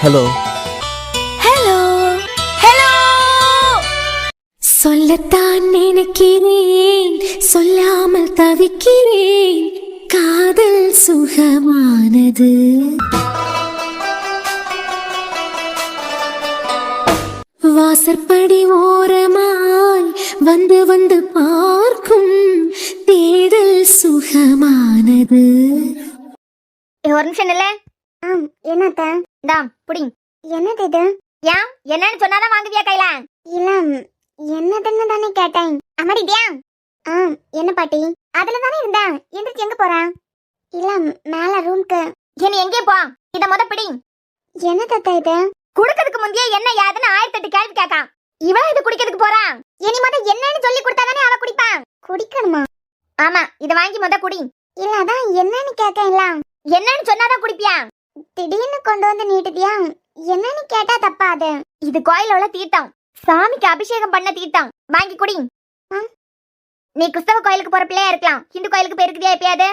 Hello hello hello. சொல்லத்தான் நினைக்கிறேன், சொல்லாமல் தவிக்கிறேன். காதல் சுகமானது. வாசற்படி ஓரமாய் வந்து வந்து பார்க்கும் தேடல் சுகமானது. ஒரு நிமிஷம் இல்ல. என்னத்த இந்தாம் புடி. என்னது இது? ஏன் என்னன்னு சொன்னாதான் வாங்குவியா கையில? இல்ல என்னதுன்னு தானே கேட்டேன். அம்மாடி தியா. என்ன பாட்டி? அதுல தானே இருந்தா. எந்திரிச்சு எங்க போற? இல்ல மேல ரூம்க்கு. என்ன எங்கே போ? இத முத பிடி. என்ன தத்த இது? குடுக்கிறதுக்கு முந்தைய என்ன யாதுன்னு 1008 கேள்வி கேட்கான். இவன் இது குடிக்கிறதுக்கு போறான். இனி முத என்னன்னு சொல்லி கொடுத்தாதானே அவ குடிப்பான். குடிக்கணுமா? ஆமா, இத வாங்கி முத குடி. இல்ல அதான் என்னன்னு கேட்கல. என்னன்னு சொன்னாதான் குடிப்பியா? திடீர்னு கொண்டு வந்து நீட்டுதியா? என்னன்னு கேட்டா தப்பா அது? இது கோயில உள்ள தீர்த்தம், சாமிக்கு அபிஷேகம் பண்ண தீர்த்தம். வாங்கி குடி. நீ கிறிஸ்தவ கோயிலுக்கு போற பிள்ளையா இருக்கலாம், ஹிந்து கோயிலுக்கு போயிருக்கியா எப்பயாவது?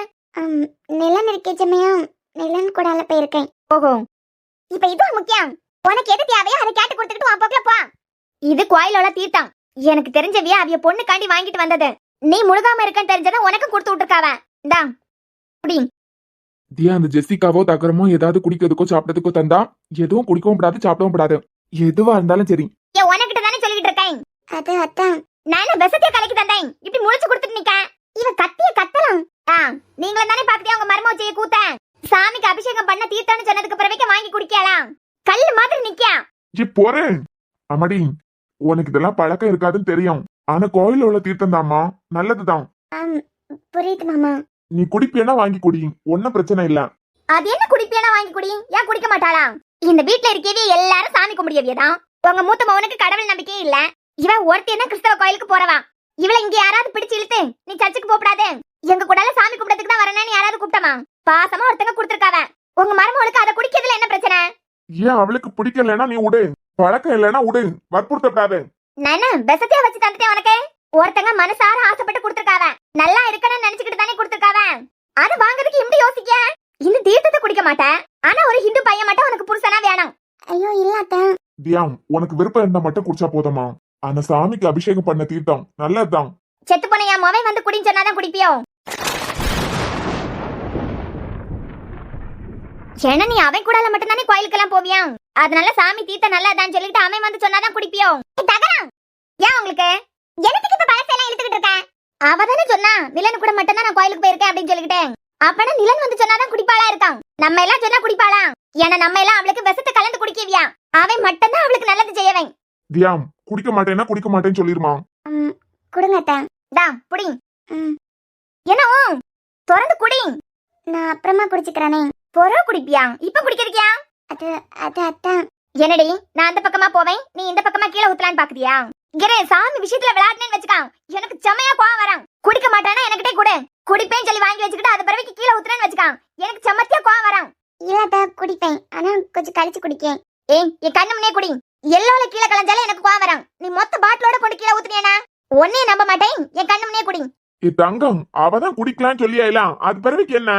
நிலன் இருக்கே சமயம் நிலன் கூட போயிருக்கேன். ஓஹோ, இப்ப இது முக்கியம். உனக்கு எது தேவையோ அதை கேட்டு கொடுத்துக்கிட்டு உன் போக்குல போ. இது கோயிலோட தீர்த்தம். எனக்கு தெரிஞ்சவிய அவிய பொண்ணுக்காண்டி வாங்கிட்டு வந்தது. நீ முழுகாம இருக்கன்னு தெரிஞ்சதை உனக்கு கொடுத்து விட்டுருக்காவ. இந்தா குடி. தியா, அந்த ஜெசிகாவோ தகரமோ ஏதாவது குடிக்கிறதுக்கோ சாப்பிட்டதுக்கோ தந்தா எதுவும் குடிக்கவும் கூடாது, சாப்பிடவும் கூடாது. எதுவா இருந்தாலும் சரி. ஏன் உனக்கிட்ட தானே சொல்லிட்டு இருக்கேன். அது அத்தான் நான் விஷத்தைய கலக்கி தந்தேன். இப்படி முழிச்சு கொடுத்துட்டு நிக்க இவ கத்திய கத்தலாம். நீங்களும் தானே பாக்கத்தியா உங்க மருமக செய்ய கூத்த. சாமிக்கு அபிஷேகம் பண்ண தீர்த்தம்னு சொன்னதுக்கு பிறகு வாங்கி குடிக்கலாம். கல்லு மாதிரி நிக்கியா. போறேன் அம்மாடி, உனக்கு இதெல்லாம் பழக்கம் இருக்காதுன்னு தெரியும். ஆனா கோயில உள்ள தீர்த்தம் தாம்மா, நல்லதுதான். புரியுது மாமா. நீ குடிப்பேனா வாங்கி குடி, ஒன்னும் பிரச்சனை இல்ல. அது என்ன குடிப்பியானா வாங்கி குடி. ஏன் குடிக்க மாட்டாளா? இந்த வீட்டுல இருக்கவே எல்லாரும் சாமி கும்பிடியவியதான். உங்க மூத்த மகனுக்கு கடவுள் நம்பிக்கையே இல்ல. இவ ஒருத்தி என்ன கிறிஸ்தவ கோயிலுக்கு போறவா. இவளை இங்க யாராவது பிடிச்சு இழுத்து நீ சர்ச்சுக்கு போடாது, எங்க கூட சாமி கும்பிடத்துக்கு தான் வரணும்னு யாராவது கூப்பிட்டமா? பாசமா ஒருத்தங்க கொடுத்துருக்காவ. உங்க மருமகளுக்கு அதை குடிக்கிறதுல என்ன பிரச்சனை? ஏன் அவளுக்கு பிடிக்கலன்னா நீ விடு, பழக்கம் இல்லைன்னா விடு, வற்புறுத்தப்படாது. நான் பெசத்தையா வச்சு தந்துட்டேன் உனக்கு. ஒருத்தங்க மனசார ஆசைப்பட்டு கொடுத்துருக்காவ. நல்லா இருக்கணும்னு நினைச்சுக்கிட்டு தானே கொடுத்துருக்காவ. அது வாங்குறதுக்கு எப்படி யோசிக்க? இந்த தீர்த்தத்தை குடிக்க மாட்டேன், ஆனா ஒரு ஹிந்து பையன் மட்டும் உனக்கு புருஷனா வேணும். ஐயோ இல்லாத தியா, உனக்கு விருப்பம் இருந்தா மட்டும் குடிச்சா போதுமா? ஆனா சாமிக்கு அபிஷேகம் பண்ண தீர்த்தம் நல்லதுதான். செத்து போன என் மொபைல் வந்து குடின்னு சொன்னாதான் குடிப்பியோ? ஏன்னா நீ அவன் கூட மட்டும் தானே கோயிலுக்கெல்லாம் போவியா? அதனால சாமி தீர்த்தம் நல்லதான்னு சொல்லிட்டு அவன் வந்து சொன்னாதான் குடிப்பியோ? தகரம் ஏன் உங்களுக்கு எனக்கு இப்ப பழசெல்லாம் இழுத்துக்கிட்டு இருக்க? அவதானே சொன்னா நிலன் கூட மட்டும் தான் நான் கோயிலுக்கு போயிருக்கேன் அப்படின்னு சொல்லிக்கிட்டேன். அப்பனா நிலன் வந்து சொன்னாதான் குடிப்பாளா இருக்கான். நம்ம எல்லாம் சொன்னா குடிப்பாளா? ஏன்னா நம்ம எல்லாம் அவளுக்கு விஷத்தை கலந்து குடிக்கவியா? அவன் மட்டும் தான் அவளுக்கு நல்லது செய்யவன். தியா, குடிக்க மாட்டேன்னா குடிக்க மாட்டேன்னு சொல்லிருமா. கொடுங்க புடி. என்ன திறந்து குடி. நான் அப்புறமா குடிச்சுக்கிறேனே. பொற குடிப்பியா? இப்ப குடிக்கிறீங்க? அது அது அத்தான். என்னடி, நான் அந்த பக்கமா போவேன், நீ இந்த பக்கமா கீழே ஊத்தலான்னு பாக்குறியா? இங்கே சாமி விஷயத்துல விளையாடுனேன்னு வச்சுக்கா, எனக்கு செம்மையா கோவம் வரும். குடிக்க மாட்டானா எனக்கிட்டே கூட குடிப்பேன்னு சொல்லி வாங்கி வச்சுக்கிட்டு அது பிறகு கீழே ஊத்துறேன்னு வச்சுக்கா, எனக்கு செம்மத்தியா கோவம் வரும். இல்லாத குடிப்பேன், ஆனா கொஞ்சம் கழிச்சு குடிக்கேன். என் கண்ணு முன்னே குடி. எல்லோல கீழே கலஞ்சாலே எனக்கு கோவம் வரும். நீ மொத்த பாட்டிலோட கொண்டு கீழே ஊத்துனியனா ஒன்னே நம்ப மாட்டேன். என் கண்ணு முன்னே குடி. தங்கம், அவதான் குடிக்கலான்னு சொல்லியாயிலாம், அது பிறகு என்ன?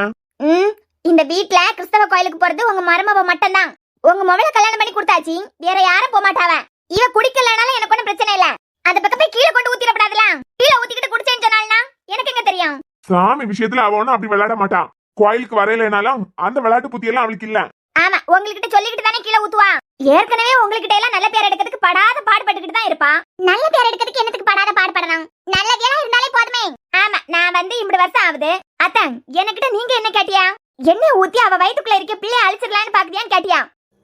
இந்த வீட்ல கிறிஸ்தவ கோயிலுக்கு போறது உங்க மருமவ மட்டும்தான். உங்க மொபைல கல்யாணம் பண்ணி கொடுத்தாச்சு, வேற யாரும் போக மாட்டாவ. இவ குடிக்கலனாலும் எனக்கு ஒன்னும் பிரச்சனை இல்ல. அந்த பக்கம் போய் கீழே கொண்டு ஊத்திடப்படாதுல. கீழே ஊத்திக்கிட்டு குடிச்சேன்னு சொன்னால்னா எனக்கு எங்க தெரியும்? சாமி விஷயத்துல அவ ஒன்னும் அப்படி விளையாட மாட்டான். கோயிலுக்கு வரையிலனாலும் அந்த விளையாட்டு புத்தி எல்லாம் அவளுக்கு இல்ல. ஆமா, உங்ககிட்ட சொல்லிக்கிட்டு தானே கீழே ஊத்துவா. ஏற்கனவே உங்ககிட்ட எல்லாம் நல்ல பேர் எடுக்கிறதுக்கு படாத பாடுபட்டுக்கிட்டு தான் இருப்பா. நல்ல பேர் எடுக்கிறதுக்கு என்னத்துக்கு படாத பாடுபடணும்? நல்ல பேரா இருந்தாலே போதுமே. ஆமா, நான் வந்து இப்படி வருஷம் ஆகுது. அத்தான், என்கிட்ட நீங்க என்ன கேட்டியா? என்ன ஊத்தி அவ வயிற்றுக்குள்ள இருக்க பிள்ளைய அழிச்சிடலான்னு பாக்குறியான்னு கேட்டியா?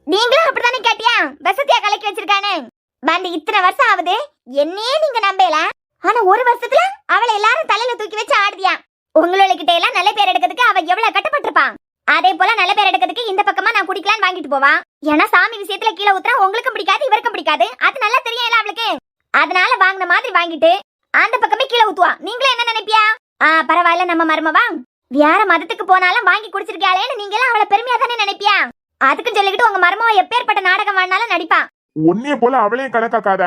நீங்களும் அப்படித்தானே கேட்டியா? வசதியா கலக்கி வச்சிருக்கானே வந்து இத்தனை வருஷம் ஆகுது. என்னையே நீங்க நம்பல, ஆனா ஒரு வருஷத்துல அவளை எல்லாரும் தலையில தூக்கி வச்சு ஆடுதியா. உங்களோட கிட்ட எல்லாம் நல்ல பேர் எடுக்கிறதுக்கு அவ எவ்வளவு கட்டப்பட்டிருப்பான். அதே போல நல்ல பேர் எடுக்கிறதுக்கு இந்த பக்கமா நான் குடிக்கலான்னு வாங்கிட்டு போவா. ஏன்னா சாமி விஷயத்துல கீழே ஊத்துறா உங்களுக்கும் பிடிக்காது, இவருக்கும் பிடிக்காது. அது நல்லா தெரியும் அவளுக்கு. அதனால வாங்கின மாதிரி வாங்கிட்டு அந்த பக்கமே கீழே ஊத்துவா. நீங்களும் என்ன நினைப்பியா? பரவாயில்ல, நம்ம மருமவா வேற மதத்துக்கு போனாலும் வாங்கி குடிச்சிருக்காளேன்னு நீங்க எல்லாம் அவளை பெருமையா தானே நினைப்பியா? அதுக்கு சொல்லிக்கிட்டு உங்க மருமவ எப்பேற்பட்ட நாடகம் வேணாலும் நடிப்பா. ஒன்னே போல அவளையும் கணக்காக்காத.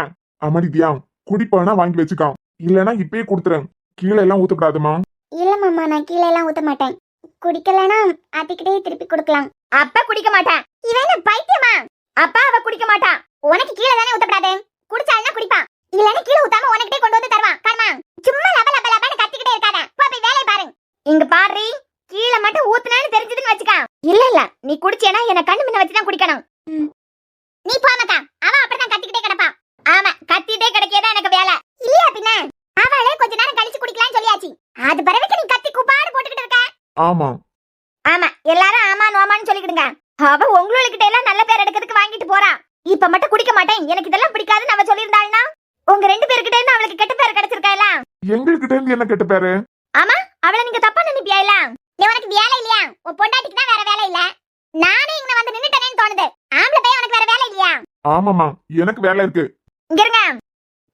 அம்மாடி தியா, குடிப்பானா வாங்கி வச்சுக்கான், இல்லன்னா இப்பயே கொடுத்துறேன். கீழே எல்லாம் ஊத்தப்படாதுமா. இல்ல மாமா, நான் கீழே எல்லாம் ஊத்த மாட்டேன். குடிக்கலனா அதுக்கிட்டே திருப்பி கொடுக்கலாம். அப்ப குடிக்க மாட்டேன். இவன் பைத்தியமா? அப்பா அவ குடிக்க மாட்டான். உனக்கு கீழே தானே ஊத்தப்படாது. குடிச்சாலும் குடிப்பான். இல்லன்னா கீழே ஊத்தாம உனக்கிட்டே கொண்டு வந்து தருவான். கர்மா சும்மா லப லப லபன்னு கத்திக்கிட்டே இருக்காத. போ போய் வேலைய பாரு. இங்க பாரு, கீழே மட்டும் ஊத்துனான்னு தெரிஞ்சதுன்னு வச்சுக்க. இல்ல நீ குடிச்சேனா என்ன கண்ணு முன்ன வச்சு தான் குடிக்கணும். நீ போமாக்கா, அவன் அப்படிதான் கத்திக்கிட்டே கிடப்பான். ஆமா, கத்திட்டே கிடைக்கதான் எனக்கு வேலை இல்லையா? பின்ன அவளே கொஞ்ச நேரம் கழிச்சு குடிக்கலாம்னு சொல்லியாச்சு. அது பிறகு நீ கத்தி குப்பாடு போட்டுக்கிட்டு இருக்க. ஆமா ஆமா, எல்லாரும் ஆமா நோமான்னு சொல்லிக்கிடுங்க. அவ உங்களுக்கிட்ட எல்லாம் நல்ல பேர் எடுக்கிறதுக்கு வாங்கிட்டு போறா. இப்ப மட்டும் குடிக்க மாட்டேன், எனக்கு இதெல்லாம் பிடிக்காதுன்னு அவ சொல்லியிருந்தாள்னா உங்க 2 பேர்கிட்ட இருந்து அவளுக்கு கெட்ட பேர் கிடைச்சிருக்கா? எங்ககிட்ட இருந்து என்ன கெட்ட பேரு? ஆமா, அவளை நீங்க தப்பா நினைப்பியா? இல்ல நீ உனக்கு வேலை இல்லையா? உன் பொண்டாட்டிக்கு தான் வேற வேலை இல்ல. நானே இங்க வந்து நின்னுட்டேன்னு தோணுது. ஆம்பளை பையன் உனக்கு வேற வேலை இல்லையா? ஆமாமா, எனக்கு வேலை இருக்கு. இங்க இருங்க,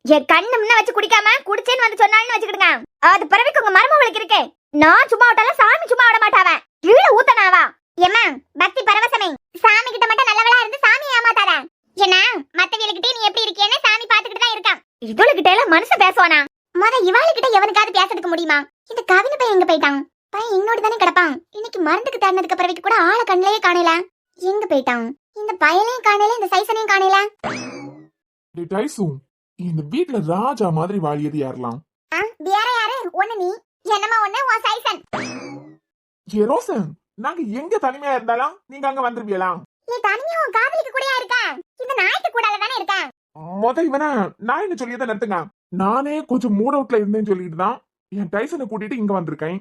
என் கண்ணு முன்ன வச்சு குடிக்காம குடிச்சேன்னு வந்து சொன்னாலும் வச்சுக்கிடுங்க. அது பிறகு உங்க மருமவளுக்கு இருக்கு. நான் சும்மா விட்டாலும் சாமி சும்மா விட மாட்டாவ. கீழே ஊத்தனாவா? ஏமா பக்தி பரவசமே, சாமி கிட்ட மட்டும் நல்லவளா இருந்து சாமி ஏமாத்தாத. என்ன மத்த வீட்டுக்கிட்டே நீ எப்படி இருக்கேன்னு சாமி பாத்துக்கிட்டு தான் இருக்கான். இதுகிட்ட எல்லாம் மனுஷன் பேசுவானா? இவாளுகிட்ட எவனுக்காவது பேசுறதுக்கு முடியுமா? இந்த கவின பையன் எங்க போயிட்டான்? பையன் இன்னொரு தானே கிடப்பான். இன்னைக்கு மருந்துக்கு தரனதுக்கு பிறகு கூட ஆளை கண்ணிலேயே காணல. எங்க போயிட்டான்? இந்த பயனையும் காணல, இந்த சைசனையும் காணல. இந்த வீட்ல ராஜா மாதிரி வாழியது யாரெல்லாம்? வேற யாரு? ஒண்ணு நீ, என்னமா ஒண்ணு உன் சைசன். ஏ ரோசன், நாங்க எங்க தனிமையா இருந்தாலும் நீங்க அங்க வந்துருவீங்களா? நீ தனியா உன் காதலிக்கு கூடயா இருக்க? இந்த நாய்க்கு கூடால தானே இருக்க. இவனா நான் என்ன சொல்லியதை நிறுத்துங்க. நானே கொஞ்சம் மூட் அவுட்ல இருந்தேன்னு சொல்லிட்டு தான் என் டைசனை கூட்டிட்டு இங்க வந்திருக்கேன்.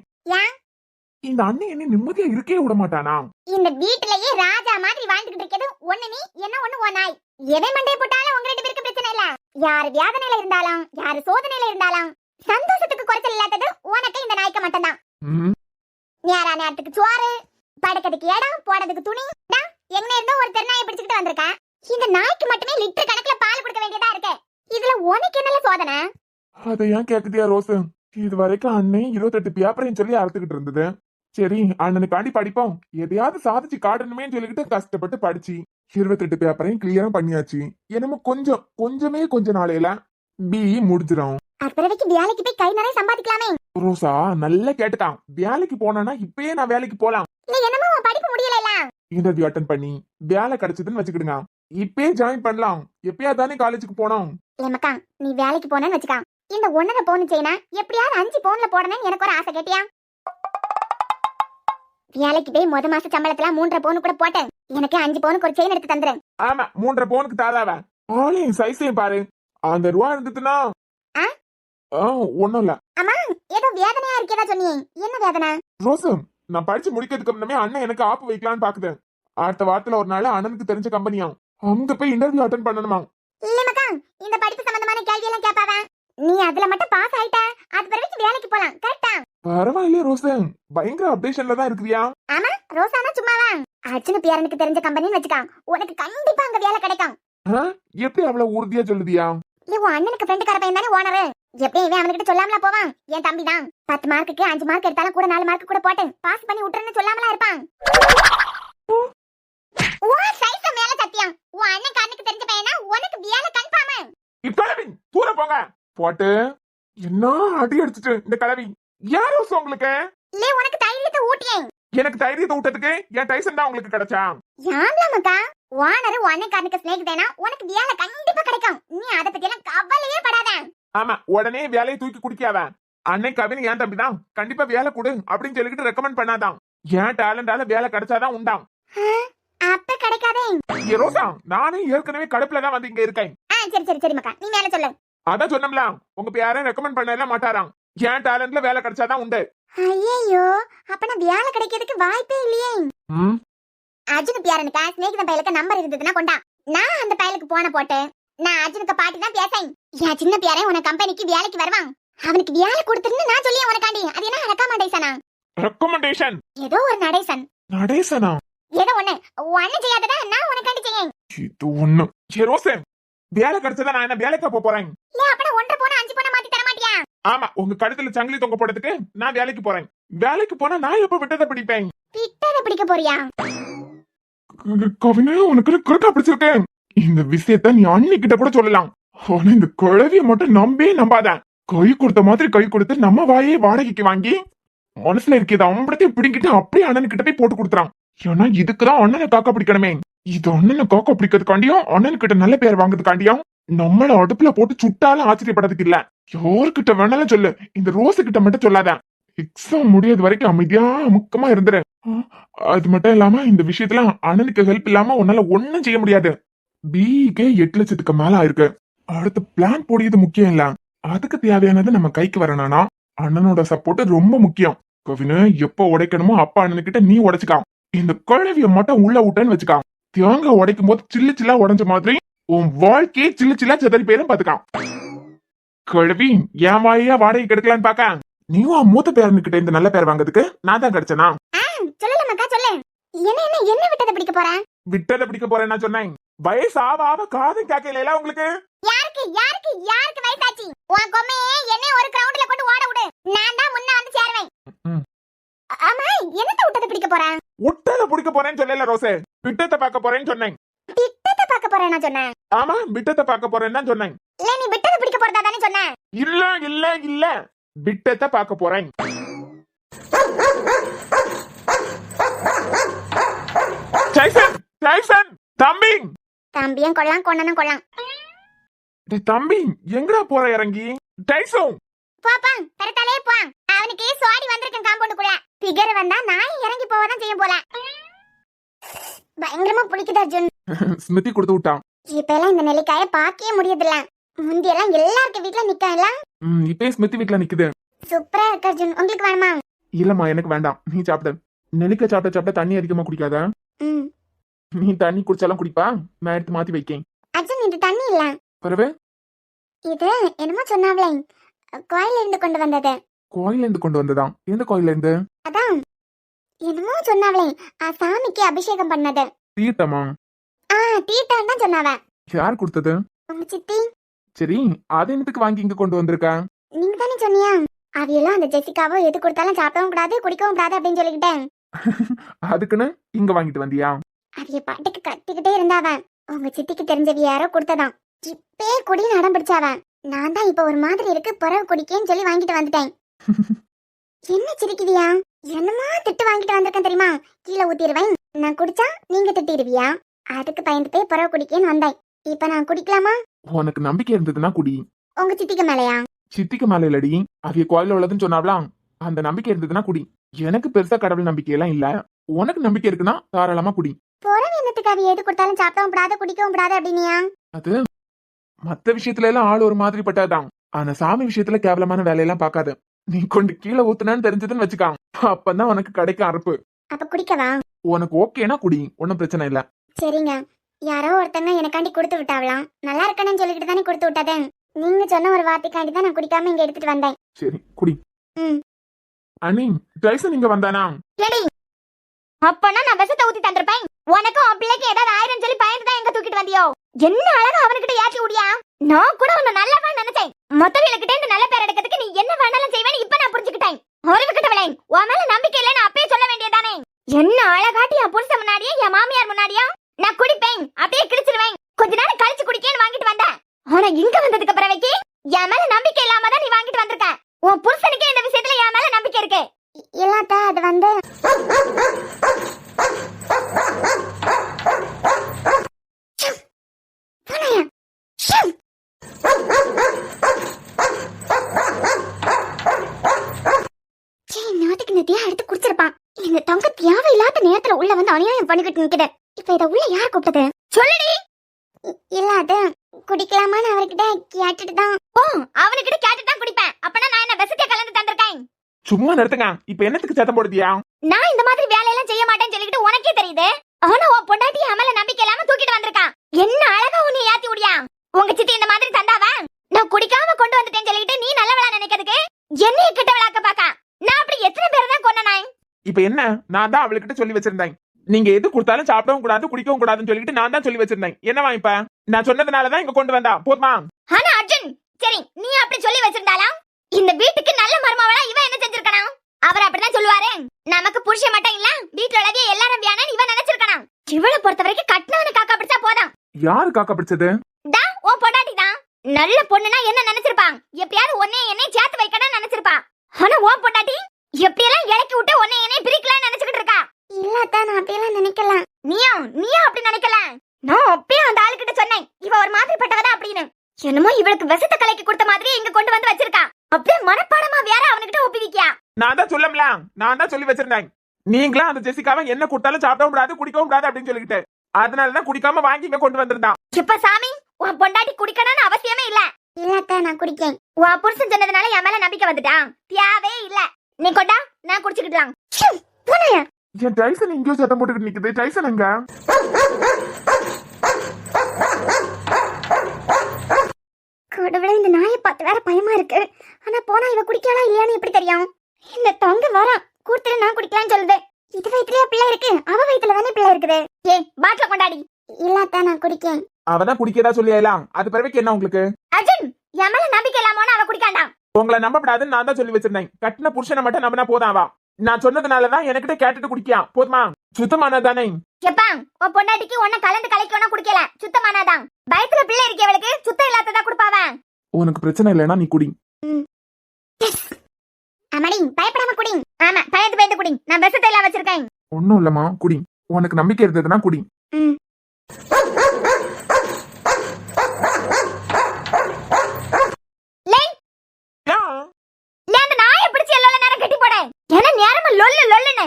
இந்த அண்ணன் என்ன நிம்மதியா இருக்கே விட மாட்டானா? இந்த வீட்லயே ராஜா மாதிரி வாழ்ந்துகிட்டு இருக்கிறது ஒண்ணு நீ, என்ன ஒண்ணு உன் நாய். எதை மண்டைய போட்டாலும் உங்க 2 பேருக்கு பிரச்சனை இல்ல. யாரு வியாதனையில இருந்தாலும் யாரு சோதனையில இருந்தாலும் சந்தோஷத்துக்கு குறைச்சல் இல்லாதது உனக்கு இந்த நாய்க்கு மட்டும்தான். நேரா நேரத்துக்கு சோறு, படுக்கிறதுக்கு இடம், போடுறதுக்கு துணி, எங்க இருந்தோ ஒரு தெருநாயை பிடிச்சிட்டு வந்திருக்க. இந்த நாய்க்கு மட்டுமே லிட்டர் கணக்குல பால் கொடுக்க வேண்டியதா இருக்கு. இதுல உனக்கு என்னல சோதனை? அதை ஏன் கேக்குதியா ரோசன்? இது வரைக்கும் அண்ணன் 28 பேப்பரையும் சொல்லி அறுத்துக்கிட்டு இருந்தது. சரி, அண்ணனுக்காண்டி படிப்போம், எதையாவது சாதிச்சு காட்டணுமே சொல்லிக்கிட்டு கஷ்டப்பட்டு படிச்சு 28 பேப்பரையும் கிளியரும் பண்ணியாச்சு. என்னமோ கொஞ்ச நாளையில பிஇ முடிஞ்சிடும். அப்புறவைக்கு வேலைக்கு போய் கை நிறைய சம்பாதிக்கலாமே. ரோசா நல்லா கேட்டுக்கான். வேலைக்கு போனா இப்பயே நான் வேலைக்கு போலாம். இல்ல என்னமோ உன் படிப்பு முடியல. இன்டர்வியூ அட்டன் பண்ணி வேலை கிடைச்சதுன்னு வச்சுக்கிடுங்க, இப்பயே ஜாயின் பண்ணலாம். எப்பயா தானே காலேஜுக்கு போனோம். ஏமக்கா, நீ வேலைக்கு போனேன்னு வச்சுக்கா, இந்த 1.5 பவுன் செயினா எப்படியாவது 5 பவுன்ல போடணும்னு எனக்கு ஒரு ஆசை. கேட்டியா? வேலைக்கு போய் முத மாச சம்பளத்துல 3.5 பவுன் கூட போட்டு எனக்கு 5 பவுனுக்கு ஒரு செயின் எடுத்து தந்துரு. ஆமா, 3.5 பவுனுக்கு தாராவ. ஆளையும் சைஸையும் பாரு. அந்த ரூபா இருந்துட்டுனா ஒண்ணும் இல்ல. ஆமா, ஏதோ வேதனையா இருக்கேதா சொன்னியே, என்ன வேதனை? ரோசம், நான் படிச்சு முடிக்கிறதுக்கு முன்னமே அண்ணன் எனக்கு ஆப்பு வைக்கலான்னு பாக்குதேன். அடுத்த வாரத்துல ஒரு நாள் அண்ணனுக்கு தெரிஞ்ச கம்பெனியா, அங்க போய் இன்டர்வியூ அட்டெண்ட் பண்ணணுமா. இல்லமக்கா, இந்த படிப்பு சம்பந்தமான கேள்வி எல்லாம் கேட்பாவ. நீ அதுல மட்டும் பாஸ் ஆயிட்ட, அது பிறகு வேலைக்கு போலாம். கரெக்ட்டா? பரவாயில்லையே ரோசன், பயங்கர அப்டேஷன்ல தான் இருக்குறியா? ஆமா, ரோசானா சும்மாவா? அர்ஜுன் பேரனுக்கு தெரிஞ்ச கம்பெனின்னு வச்சுக்கா, உனக்கு கண்டிப்பா அங்க வேலை கிடைக்கும். எப்படி அவ்வளவு உறுதியா சொல்லுதியா? இல்ல, உன் அண்ணனுக்கு ஃப்ரெண்டுக்கார பையன் தானே ஓனரு. எப்படி இவன் அவன்கிட்ட சொல்லாமலா போவான்? என் தம்பி தான் 10 மார்க்குக்கு 5 மார்க் எடுத்தாலும் கூட 4 மார்க் கூட போட்டு பாஸ் பண்ணி விட்டுறேன்னு சொல்லாமலா இருப்பான். உன் சைஸ் மேல சத்தியம், உன் அண்ணன் கண்ணுக்கு தெரிஞ்ச பையனா உனக்கு வேலை கன்ஃபார்ம். இக்கலவி தூர போங்க. போட்டு என்ன அடி அடிச்சிட்டு இந்த கலவி யாரோ உங்களுக்கு? இல்ல, உனக்கு தைரியத்தை ஊட்டியேன். எனக்கு தைரியத்தை ஊட்டதுக்கு என் டைசன் தான் உங்களுக்கு கிடைச்சா? யாம்லமக்கா, ஓனர் உன்னை கண்ணுக்கு ஸ்நேகிதேனா உனக்கு வேலை கண்டிப்பா கிடைக்கும். நீ அத பத்தி எல்லாம் கவலையே படாத. ஆமா, உடனே வேலையை தூக்கி குடிக்காத. அன்னை கவின் என் தம்பி தான், கண்டிப்பா வேலை கொடு அப்படின்னு சொல்லிக்கிட்டு ரெக்கமெண்ட் பண்ணாதான். என் டேலண்டால வேலை கிடைச்சாதான் உண்டாம். அப்ப கிடைக்காதே. ரோசா, நானே ஏற்கனவே கடுப்புல தான் வந்து இங்க இருக்கேன். சரி மக்கா, நீ மேல சொல்லு. அதான் சொன்னோம்ல, உங்க யாரும் ரெக்கமெண்ட் பண்ணல மாட்டாராம். என் டேலண்ட்ல வேலை கிடைச்சாதான் உண்டு. ஐயோ, அப்ப நான் வேலை கிடைக்கிறதுக்கு வாய்ப்பே இல்லையே. அர்ஜுன் பேரனுக்கு ஸ்நேகிதன் பயலுக்கு நம்பர் இருந்ததுன்னா கொண்டா, நான் அந்த பயலுக்கு போன போட்டு நான் அர்ஜுனுக்கு பாட்டி தான் பேசேன். என் சின்ன பேரன் உன கம்பெனிக்கு வேலைக்கு வருவான், அவனுக்கு வேலை கொடுத்துருன்னு நான் சொல்லியே உனக்காண்டி. அது என்ன ரெக்கமெண்டேஷனா? ரெக்கமெண்டேஷன் ஏதோ ஒரு நடேசன். நடேசனா? ஏதோ ஒண்ணு ஒண்ணு செய்யாததா நான் உனக்காண்டி செய்யேன். இது ஒண்ணு. ரோசன், வேலை கிடைச்சதா நான் என்ன வேலைக்கு போறேன்? இல்ல, அப்ப 1.5 பவுன் 5 பவுன் மாத்தி தர மாட்டியா? ஆமா, உங்க கழுத்துல சங்கிலி தொங்க போடுறதுக்கு நான் வேலைக்கு போறேன். வேலைக்கு போனா நான் எப்ப விட்டதை பிடிப்பேன்? விட்டதை பிடிக்க போறியா? கவினே, உனக்கு குறுக்கா பிடிச்சிருக்கேன். இந்த விஷயத்த நீ அன்னிக்கிட்ட கூட சொல்லலாம். ஆனா இந்த குழவிய மட்டும் நம்பாத. கை கொடுத்த மாதிரி கை கொடுத்து நம்ம வாயே வாடகைக்கு வாங்கி மனசுல இருக்கிறத அம்படத்தையும் பிடிங்கிட்டு அப்படியே அண்ணன் கிட்ட போய் போட்டு கொடுத்துறான். ஏன்னா இதுக்குதான் அண்ணனை காக்கா பிடிக்கணுமே. இது அண்ணனை காக்க பிடிக்கிறதுக்காண்டியும் அண்ணன் கிட்ட நல்ல பேர் வாங்குறதுக்காண்டியும் நம்மள அடுப்புல போட்டு சுட்டாலும் ஆச்சரியப்படுறதுக்கு இல்ல. யாருக்கிட்ட வேணாலும் சொல்லு, இந்த ரோஸு கிட்ட மட்டும் சொல்லாத. எக்ஸாம் முடியாது வரைக்கும் அமைதியா அமுக்கமா இருந்துரு. அது மட்டும் இல்லாம இந்த விஷயத்துல அண்ணனுக்கு ஹெல்ப் இல்லாம உன்னால ஒண்ணும் செய்ய முடியாது. பிகே 8 லட்சத்துக்கு மேல ஆயிருக்கு. அடுத்து பிளான் போடியது முக்கியம் இல்ல, அதுக்கு தேவையானது நம்ம கைக்கு வரணும்னா அண்ணனோட சப்போர்ட் ரொம்ப முக்கியம். கவினு எப்ப உடைக்கணுமோ அப்ப அண்ணனுக்கிட்ட நீ உடைச்சுக்கான். இந்த குழவிய மட்டும் உள்ள விட்டேன்னு வச்சுக்கான், தேங்காய் உடைக்கும் போது சில்லு சில்லா உடைஞ்ச மாதிரி உன் வாழ்க்கையே சில்லு சில்லா செதறி பேரும் பாத்துக்கான். குழவி என் வாயா வாடகை கெடுக்கலான்னு பாக்க, நீயும் மூத்த பேரனுக்கிட்ட இந்த நல்ல பேர் வாங்குறதுக்கு நான் தான் கிடைச்சனா? சொல்லல மக்கா சொல்லு. என்ன விட்டதை பிடிக்க போறேன்? விட்டதை பிடிக்க போறேன் நான் சொன்னேன். வயசு ஆவ காதும் கேட்கல உங்களுக்கு. யாருக்கு வயசாச்சு? உன் கொம்மையே என்ன ஒரு கிரவுண்ட்ல கொண்டு ஓட விடு, நான் தான் முன்ன வந்து சேருவேன். ஆமா, என்னத்த விட்டதை பிடிக்க போறேன்? விட்டதை பிடிக்க போறேன்னு சொல்லல ரோசே, விட்டத்தை பார்க்க போறேன்னு சொன்னேன். விட்டத்தை பார்க்க போறேன் நான் சொன்னேன். ஆமா, விட்டத்தை பார்க்க போறேன்னு தான் சொன்னேன். இல்ல, நீ விட்டதை பிடிக்க போறதா தானே சொன்ன? இல்ல விட்டத்தை பார்க்க போறேன். ஜெய்சன் தம்பி. தம்பியும் கொள்ளலாம், கொண்டனும் கொள்ளலாம். தம்பி எங்கடா போற இறங்கி? டைசன் போப்பா, பெருத்தாலே போ. அவனுக்கு சோடி வந்திருக்கேன் காம்பவுண்டுக்குள்ள. பிகர் வந்தா நான் இறங்கி போவதான் செய்யும் போல. பயங்கரமா பிடிக்குது அர்ஜுன். ஸ்மிருதி கொடுத்து விட்டான். இப்ப எல்லாம் இந்த நெல்லிக்காய பாக்கவே முடியதில்ல. முந்தியெல்லாம் எல்லாருக்கு வீட்டுல நிக்கல. இப்ப ஸ்மிருதி வீட்டுல நிக்குது. சூப்பரா இருக்கு அர்ஜுன், உங்களுக்கு வேணுமா? இல்லம்மா எனக்கு வேண்டாம், நீ சாப்பிடு. நெல்லிக்காய் சாப்பிட்ட தண்ணி அதிகமா குடிக்காத. நீ தண்ணி குடிச்சாலும் குடிப்பா, நான் எடுத்து மாத்தி வைக்கேன். அர்ஜுன், இது தண்ணி இல்ல. பரவே இது என்னமோ சொன்னாவளே, கோயில இருந்து கொண்டு வந்தது. கோயில இருந்து கொண்டு வந்ததா? எந்த கோயில இருந்து? அதான் என்னமோ சொன்னாவளே, சாமிக்கு அபிஷேகம் பண்ணது. தீர்த்தமா? தீர்த்தம் தான் சொன்னாவ. யார் கொடுத்தது? உங்க சித்தி. சரி, அது என்னத்துக்கு வாங்கி இங்க கொண்டு வந்திருக்க? நீங்க தானே சொன்னியா, அவையெல்லாம் அந்த ஜெசிகாவோ எது கொடுத்தாலும் சாப்பிடவும் கூடாது குடிக்கவும் கூடாது அப்படின்னு சொல்லிக்கிட்டேன். அதுக்குன்னு இங்க வாங்கிட்டு வந்தியா? அவைய பாட்டுக்கு கத்திக்கிட்டே இருந்தாவ. உங்க சித்திக்கு தெரிஞ்சவி யாரோ கொடுத்ததான். இப்பே குடின்னு அடம் பிடிச்சாவ. நான் தான் இப்ப ஒரு மாதிரி இருக்கு, பிறகு குடிக்கேன்னு சொல்லி வாங்கிட்டு வந்துட்டேன். என்ன சிரிக்குவியா? என்னமா திட்டு வாங்கிட்டு வந்திருக்கேன் தெரியுமா? கீழே ஊத்திடுவேன், நான் குடிச்சா நீங்க திட்டிடுவியா? அதுக்கு பயந்து போய் பிறகு குடிக்கேன்னு வந்தேன். இப்ப நான் குடிக்கலாமா? உனக்கு நம்பிக்கை இருந்ததுன்னா குடி. உங்க சித்திக்கு மேலையா? சித்திக்கு மேல இல்லடி, அவைய கோயில உள்ளதுன்னு சொன்னாவலாம். அந்த நம்பிக்கை இருந்ததுன்னா குடி. எனக்கு பெருசா கடவுள் நம்பிக்கை எல்லாம் இல்ல, உனக்கு நம்பிக்கை இருக்குன்னா தாராளமா குடி. போறேன், என்னத்துக்கு அவைய எது கொடுத்தாலும் சாப்பிடவும் கூடாது குடிக்கவும் கூடாது அப்படின்னியா? அது மத்த விஷயத்துல எல்லாம் ஆள் ஒரு மாதிரி பட்டாதான், ஆனா சாமி விஷயத்துல கேவலமான வேலையெல்லாம் பாக்காது. நீ கொண்டு கீழே ஊத்துனான்னு தெரிஞ்சதுன்னு வச்சுக்கான், அப்பதான் உனக்கு கிடைக்க அறுப்பு. அப்ப குடிக்கவா? உனக்கு ஓகேனா குடி, ஒன்னும் பிரச்சனை இல்ல. சரிங்க, யாரோ ஒருத்தங்க எனக்காண்டி கொடுத்து விட்டாவலாம். நல்லா இருக்கணும்னு சொல்லிட்டு தானே கொடுத்து விட்டாதே. நீங்க சொன்ன ஒரு வார்த்தைக்காண்டி தான் நான் குடிக்காம இங்க எடுத்துட்டு வந்தேன். சரி குடி. ம். அண்ணி, டைசன் இங்க வந்தானா? ஏடி, அப்பனா நான் விஷத்தை ஊத்தி தந்திருப்பேன். உனக்கும் உன் பிள்ளைக்கு ஏதாவது ஆயிரம் சொல்லி பயந்துதான் எங்க தூக்கிட்டு வந்தியோ? என்ன அழகா அவனுக்கிட்ட ஏற்றி விடியா? நான் கூட உன்னை நல்லவா நினைச்சேன். மொத்தவில கிட்ட நல்ல பேர் எடுக்கிறதுக்கு நீ என்ன வேணாலும் செய்வேன்னு இப்ப நான் புரிஞ்சுக்கிட்டேன். அறிவு கிட்டவளே, உன் மேல நம்பிக்கை இல்லைன்னு அப்பயே சொல்ல வேண்டியதானே? என்ன அழகாட்டி என் புருஷன் முன்னாடியே என் மாமியார் முன்னாடியா நான் குடிப்பேன், அப்படியே கிழிச்சிருவேன், கொஞ்ச நேரம் கழிச்சு குடிக்கேன்னு வாங்கிட்டு வந்தேன். ஆனா இங்க வந்ததுக்கு பிறகு என் மேல நம்பிக்கை இல்லாம தான் நீ வாங்கிட்டு வந்திருக்க. உன் புருஷனுக்கு இந்த விஷயத்துல என் மேல நம்பிக்கை இருக்கு. இல்லாத அது வந்து எடுத்து குடிச்சிருப்பான். இந்த தங்க தேவையில்லாத நேரத்துல உள்ள வந்து அநியாயம் பண்ணிக்கிட்டு நிக்குது. இப்ப இத உள்ள யார் கூப்பிட்டது? சொல்லுடி. இல்ல, அது குடிக்கலாமான்னு அவர்கிட்ட கேட்டுட்டு தான். ஓ, அவனுக்கிட்ட கேட்டுட்டு தான் குடிப்பேன். அப்பனா நான் என்ன விஷத்தை கலந்து தந்திருக்கேன்? சும்மா நிறுத்துங்க, இப்ப என்னத்துக்கு சத்தம் போடுதியா? நான் இந்த மாதிரி வேலையெல்லாம் செய்ய மாட்டேன்னு சொல்லிட்டு உனக்கே தெரியுது. ஆனா உன் பொண்டாட்டி என் மேல நம்பிக்கை இல்லாம தூக்கிட்டு வந்திருக்கான். என்ன அழகா உன்னை ஏத்தி விடியா? உங்க சித்தி இந்த மாதிரி தந்தாவா? நான் குடிக்காம கொண்டு வந்துட்டேன்னு சொல்லிட்டு நீ நல்லவளா நினைக்கிறதுக்கு என்னைய கிட்ட விளாக்க பாக்க. நான் அப்படி எத்தனை பேரை தான் கொன்னேன்? இப்ப என்ன, நான் தான் அவளுக்கிட்ட சொல்லி வச்சிருந்தேன், நீங்க எது கொடுத்தாலும் சாப்பிடவும் கூடாது குடிக்கவும் கூடாதுன்னு சொல்லிட்டு நான் தான் சொல்லி வச்சிருந்தேன். என்னவா இப்ப? நான் சொன்னதுனாலதான் இங்க கொண்டு வந்தா போதுமா? ஆனா அர்ஜுன், சரி நீ அப்படி சொல்லி வச்சிருந்தாலும் இந்த வீட்டுக்கு நல்ல மருமவளா இவன் என்ன செஞ்சிருக்கணும்? அவர் அப்படிதான் சொல்லுவாரு. நமக்கு புருஷன் மட்டும் இல்ல, வீட்டுல உள்ளதே எல்லாரும் வியானு இவன் நினைச்சிருக்கணும். இவளை பொறுத்த வரைக்கும் கட்டினவனை காக்கா பிடிச்சா போதும். யாரு காக்கா பிடிச்சது? தான் உன் பொண்டாட்டி தான். நல்ல பொண்ணுனா என்ன நினைச்சிருப்பான்? எப்படியாவது உன்னை என்னை சேர்த்து வைக்கணும்னு நினைச்சிருப்பான். ஆனா உன் பொண்டாட்டி எப்படியெல்லாம் இறக்கி விட்டு உன்னை என்னை பிரிக்கலாம்னு நினைச்சுக்கிட்டு இருக்கா. இல்ல, நான் அப்படியெல்லாம் நினைக்கல. நீயும் அப்படி நினைக்கல. என்னமோ இவளுக்கு விஷத்தை கலக்கி கொடுத்த மாதிரி இங்க கொண்டு வந்து வச்சிருக்கான். அப்படியே மனப்பாடமா வேற அவனுக்கிட்ட ஒப்பிவிக்கியா? நான் தான் சொல்லல, நான் தான் சொல்லி வச்சிருந்தேன். நீங்களா அந்த ஜெசிகாவை என்ன கொடுத்தாலும் சாப்பிடவும் கூடாது குடிக்கவும் கூடாது அப்படின்னு சொல்லிக்கிட்டு, அதனாலதான் குடிக்காம வாங்கி இங்க கொண்டு வந்திருந்தான். இப்ப சாமி, உன் பொண்டாட்டி குடிக்கணும்னு அவசியமே இல்ல. இல்லத்த நான் குடிக்கேன். உன் புருஷன் சொன்னதுனால என் மேல நம்பிக்கை வந்துட்டான். தேவே இல்ல. நீ கொண்டா, நான் குடிச்சுக்கிட்டான். என் டைசன் இங்கேயோ சத்தம் போட்டுக்கிட்டு நிக்குது. டைசன் எங்க? கடவுளே, இந்த நாயை பார்த்து வேற பயமா இருக்கு. ஆனா போனா இவ குடிக்கலா இல்லையான்னு எப்படி தெரியும்? இந்த தொங்க வரா கூத்துல நான் குடிக்கலாம்னு சொல்லுது. இது வயிற்றுலயே பிள்ளை இருக்கு, அவ வயிற்றுல தானே பிள்ளை இருக்குது. ஏய், பாட்டில கொண்டாடி. இல்லத்த நான் குடிக்கேன். அவதான் குடிக்கதா சொல்லியலாம். அது பிறகு என்ன உங்களுக்கு? அர்ஜுன், என் மேல நம்பிக்கை இல்லாமோன்னு அவ குடிக்காண்டாம். உங்களை நம்பப்படாதுன்னு நான் தான் சொல்லி வச்சிருந்தேன். கட்டின புருஷனை மட்டும் நம்பினா போதாவா? நான் சொன்னதுனாலதான் என்கிட்ட கேட்டுட்டு குடிக்கான். போதுமா? சுத்தமானதானே? எப்பா, உன் பொண்டாட்டிக்கு உன்ன கலந்து கலைக்கணும் குடிக்கல, சுத்தமானாதான். வயித்துல பிள்ளை இருக்கவளுக்கு சுத்தம் இல்லாததா குடுப்பாவ. உனக்கு பிரச்சனை இல்லைன்னா நீ குடி. அம்மாடி பயப்படாம குடி. ஆமா, பயந்து பயந்து குடி. நான் விஷத்தை எல்லாம் வச்சிருக்கேன். ஒண்ணும் இல்லம்மா, குடி. உனக்கு நம்பிக்கை இருந்ததுன்னா குடி. அந்த நாயை பிடிச்சு எல்லாம் நேரம் கட்டி போட. ஏன்னா நேரமா லொல்லு லொல்லுன்னு.